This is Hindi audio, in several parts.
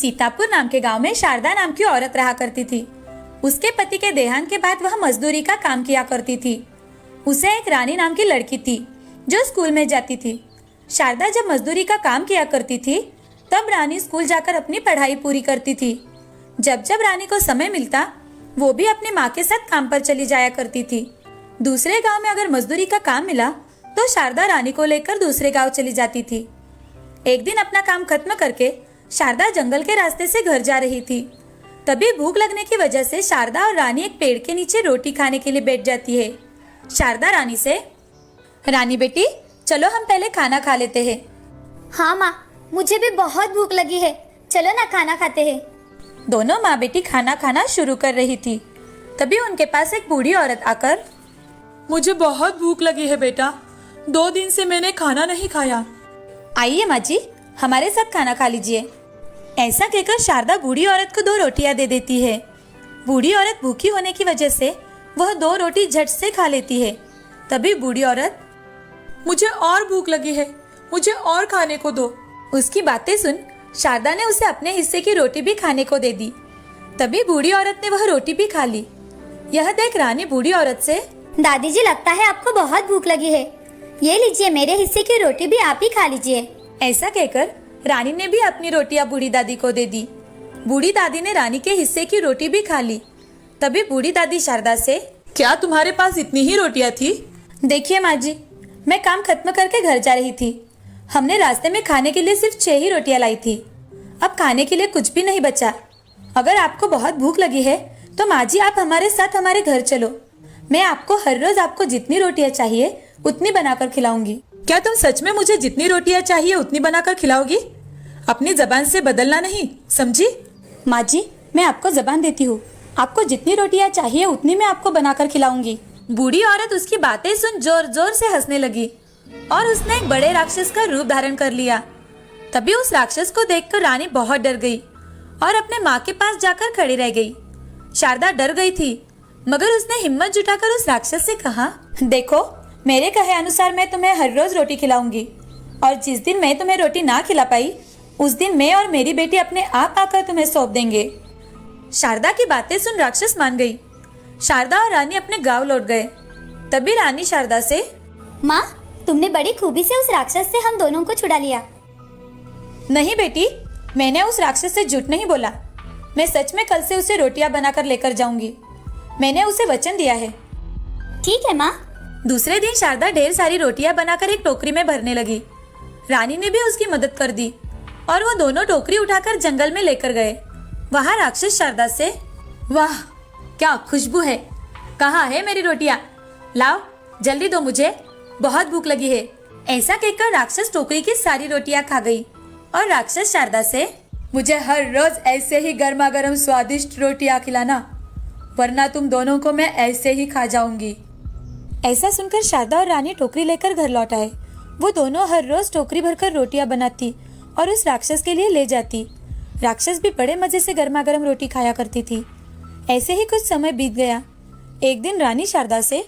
सीतापुर नाम के गांव में शारदा नाम की औरत रहा करती थी। उसके पति के देहांत के बाद वह मजदूरी का काम किया करती थी। उसे एक रानी नाम की लड़की थी जो स्कूल में जाती थी। शारदा जब मजदूरी का काम किया करती थी तब रानी स्कूल जाकर अपनी पढ़ाई पूरी करती थी। जब जब रानी को समय मिलता वो भी अपनी माँ के साथ काम पर चली जाया करती थी। दूसरे गांव में अगर मजदूरी का काम मिला तो शारदा रानी को लेकर दूसरे गांव चली जाती थी। एक दिन अपना काम खत्म करके शारदा जंगल के रास्ते से घर जा रही थी। तभी भूख लगने की वजह से शारदा और रानी एक पेड़ के नीचे रोटी खाने के लिए बैठ जाती है। शारदा रानी से, रानी बेटी चलो हम पहले खाना खा लेते हैं। हाँ माँ, मुझे भी बहुत भूख लगी है, चलो ना खाना खाते हैं। दोनों माँ बेटी खाना खाना शुरू कर रही थी। तभी उनके पास एक बूढ़ी औरत आकर, मुझे बहुत भूख लगी है बेटा, 2 दिन से मैंने खाना नहीं खाया। आइए माँ जी हमारे साथ खाना खा लीजिए। ऐसा कहकर शारदा बूढ़ी औरत को 2 रोटियां दे देती है। बूढ़ी औरत भूखी होने की वजह से वह 2 रोटी झट से खा लेती है। तभी बूढ़ी औरत, मुझे और भूख लगी है, मुझे और खाने को दो। उसकी बातें सुन शारदा ने उसे अपने हिस्से की रोटी भी खाने को दे दी। तभी बूढ़ी औरत ने वह रोटी भी खा ली। यह देख रानी बूढ़ी औरत से, दादी जी लगता है आपको बहुत भूख लगी है, ये लीजिए मेरे हिस्से की रोटी भी आप ही खा लीजिए। ऐसा कहकर रानी ने भी अपनी रोटियां बूढ़ी दादी को दे दी। बूढ़ी दादी ने रानी के हिस्से की रोटी भी खा ली। तभी बूढ़ी दादी शारदा से, क्या तुम्हारे पास इतनी ही रोटियां थी? देखिए माँ जी, मैं काम खत्म करके घर जा रही थी। हमने रास्ते में खाने के लिए सिर्फ 6 ही रोटियां लाई थी। अब खाने के लिए कुछ भी नहीं बचा। अगर आपको बहुत भूख लगी है तो माँ जी आप हमारे साथ हमारे घर चलो। मैं आपको हर रोज आपको जितनी रोटियां चाहिए उतनी बनाकर खिलाऊंगी। क्या तुम सच में मुझे जितनी रोटियां चाहिए उतनी बनाकर खिलाओगी? अपनी जबान से बदलना नहीं, समझी? माँ जी मैं आपको जबान देती हूँ, आपको जितनी रोटियां चाहिए उतनी मैं आपको बनाकर खिलाऊंगी। बूढ़ी औरत उसकी बातें सुन जोर जोर से हंसने लगी और उसने एक बड़े राक्षस का रूप धारण कर लिया। तभी उस राक्षस को देखकर रानी बहुत डर गई और अपने माँ के पास जाकर खड़ी रह गई। शारदा डर गई थी मगर उसने हिम्मत जुटाकर उस राक्षस से कहा, देखो मेरे कहे अनुसार मैं तुम्हें हर रोज रोटी खिलाऊंगी और जिस दिन मैं तुम्हें रोटी ना खिला पाई उस दिन मैं और मेरी बेटी अपने आप आकर तुम्हें सौंप देंगे। शारदा की बातें सुन राक्षस मान गई। शारदा और रानी अपने गांव लौट गए। तभी रानी शारदा से, माँ तुमने बड़ी खूबी से उस राक्षस से हम दोनों को छुड़ा लिया। नहीं बेटी, मैंने उस राक्षस से झूठ नहीं बोला। मैं सच में कल से उसे रोटियां बनाकर लेकर जाऊंगी। मैंने उसे वचन दिया है। ठीक है माँ। दूसरे दिन शारदा ढेर सारी रोटियां बनाकर एक टोकरी में भरने लगी। रानी ने भी उसकी मदद कर दी और वो दोनों टोकरी उठाकर जंगल में लेकर गए। वहाँ राक्षस शारदा से, वाह क्या खुशबू है, कहाँ है मेरी रोटियां? लाओ जल्दी दो, मुझे बहुत भूख लगी है। ऐसा कहकर राक्षस टोकरी की सारी रोटियां खा गई और राक्षस शारदा से, मुझे हर रोज ऐसे ही गर्मा गर्म स्वादिष्ट रोटियां खिलाना, वरना तुम दोनों को मैं ऐसे ही खा जाऊंगी। ऐसा सुनकर शारदा और रानी टोकरी लेकर घर लौट आए। वो दोनों हर रोज टोकरी भरकर रोटियां बनाती और उस राक्षस के लिए ले जाती। राक्षस भी बड़े मजे से गर्मा गर्म रोटी खाया करती थी। ऐसे ही कुछ समय बीत गया। एक दिन रानी शारदा से,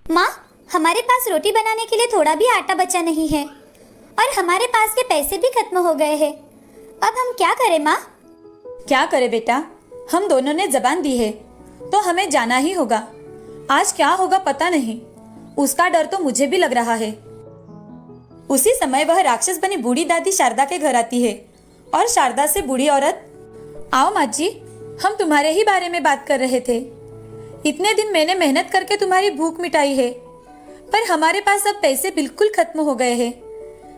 माँ हमारे पास रोटी बनाने के लिए थोड़ा भी आटा बचा नहीं है और हमारे पास के पैसे भी खत्म हो गए हैं। अब हम क्या करें माँ? क्या करे बेटा, हम दोनों ने जबान दी है तो हमें जाना ही होगा। आज क्या होगा पता नहीं, उसका डर तो मुझे भी लग रहा है। उसी समय वह राक्षस बनी बूढ़ी दादी शारदा के घर आती है और शारदा से बूढ़ी औरत, आओ माँ जी, हम तुम्हारे ही बारे में बात कर रहे थे। इतने दिन मैंने मेहनत करके तुम्हारी भूख मिटाई है पर हमारे पास अब पैसे बिल्कुल खत्म हो गए हैं।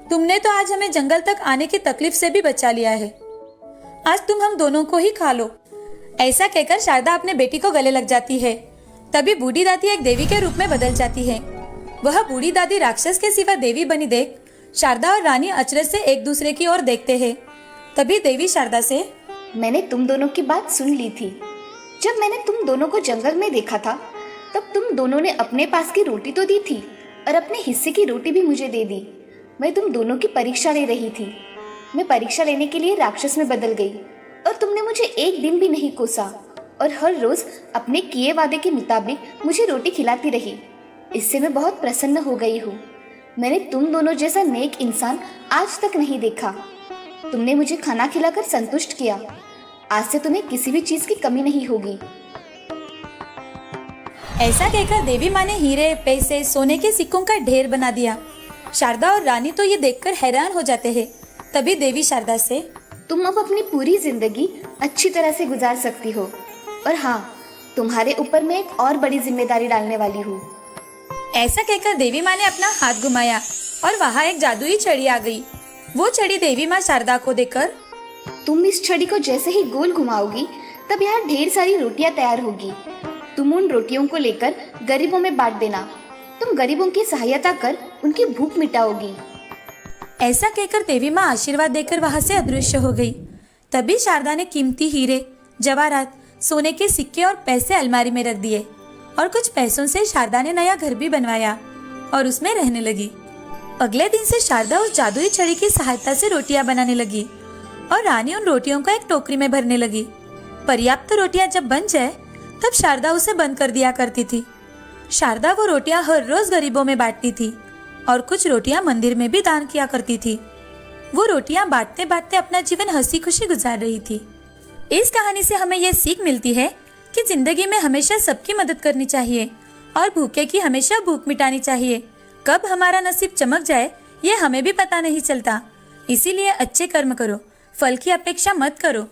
तुमने तो आज हमें जंगल तक आने की तकलीफ से भी बचा लिया है। आज तुम हम दोनों को ही खा लो। ऐसा कहकर शारदा अपने बेटी को गले लग जाती है। तभी बूढ़ी दादी एक देवी के रूप में बदल जाती है। वह बूढ़ी दादी राक्षस के सिवा देवी बनी देख शारदा और रानी अचरज से एक दूसरे की ओर देखते हैं। तभी देवी शारदा से, मैंने तुम दोनों की बात सुन ली थी। जब मैंने तुम दोनों को जंगल में देखा था तब तुम दोनों ने अपने पास की रोटी तो दी थी और अपने हिस्से की रोटी भी मुझे दे दी। मैं तुम दोनों की परीक्षा ले रही थी। मैं परीक्षा लेने के लिए राक्षस में बदल गई और तुमने मुझे एक दिन भी नहीं कोसा और हर रोज अपने किए वादे के मुताबिक मुझे रोटी खिलाती रही। इससे मैं बहुत प्रसन्न हो गई हूँ। मैंने तुम दोनों जैसा नेक इंसान आज तक नहीं देखा। तुमने मुझे खाना खिलाकर संतुष्ट किया। आज से तुम्हें किसी भी चीज की कमी नहीं होगी। ऐसा कहकर देवी माँ ने हीरे, पैसे, सोने के सिक्कों का ढेर बना दिया। शारदा और रानी तो ये देखकर हैरान हो जाते हैं। तभी देवी शारदा से, तुम अब अपनी पूरी जिंदगी अच्छी तरह से गुजार सकती हो। और हाँ, तुम्हारे ऊपर मैं एक और बड़ी जिम्मेदारी डालने वाली हूँ। ऐसा कहकर देवी माँ ने अपना हाथ घुमाया और वहाँ एक जादुई छड़ी आ गई। वो छड़ी देवी माँ शारदा को देकर, तुम इस छड़ी को जैसे ही गोल घुमाओगी तब यहाँ ढेर सारी रोटियां तैयार होगी। तुम उन रोटियों को लेकर गरीबों में बांट देना। तुम गरीबों की सहायता कर उनकी भूख मिटाओगी। ऐसा कहकर देवी माँ आशीर्वाद देकर वहां से अदृश्य हो गई। तभी शारदा ने कीमती हीरे, जवाहरात, सोने के सिक्के और पैसे अलमारी में रख दिए और कुछ पैसों से शारदा ने नया घर भी बनवाया और उसमें रहने लगी। अगले दिन से शारदा उस जादुई छड़ी की सहायता से रोटियां बनाने लगी और रानी उन रोटियों को एक टोकरी में भरने लगी। पर्याप्त रोटियां जब बन जाए तब शारदा उसे बंद कर दिया करती थी। शारदा वो रोटियां हर रोज गरीबों में बांटती थी और कुछ रोटियां मंदिर में भी दान किया करती थी। वो रोटियां बांटते बांटते अपना जीवन हंसी खुशी गुजार रही थी। इस कहानी से हमें यह सीख मिलती है कि जिंदगी में हमेशा सबकी मदद करनी चाहिए और भूखे की हमेशा भूख मिटानी चाहिए। कब हमारा नसीब चमक जाए ये हमें भी पता नहीं चलता। इसीलिए अच्छे कर्म करो, फल की अपेक्षा मत करो।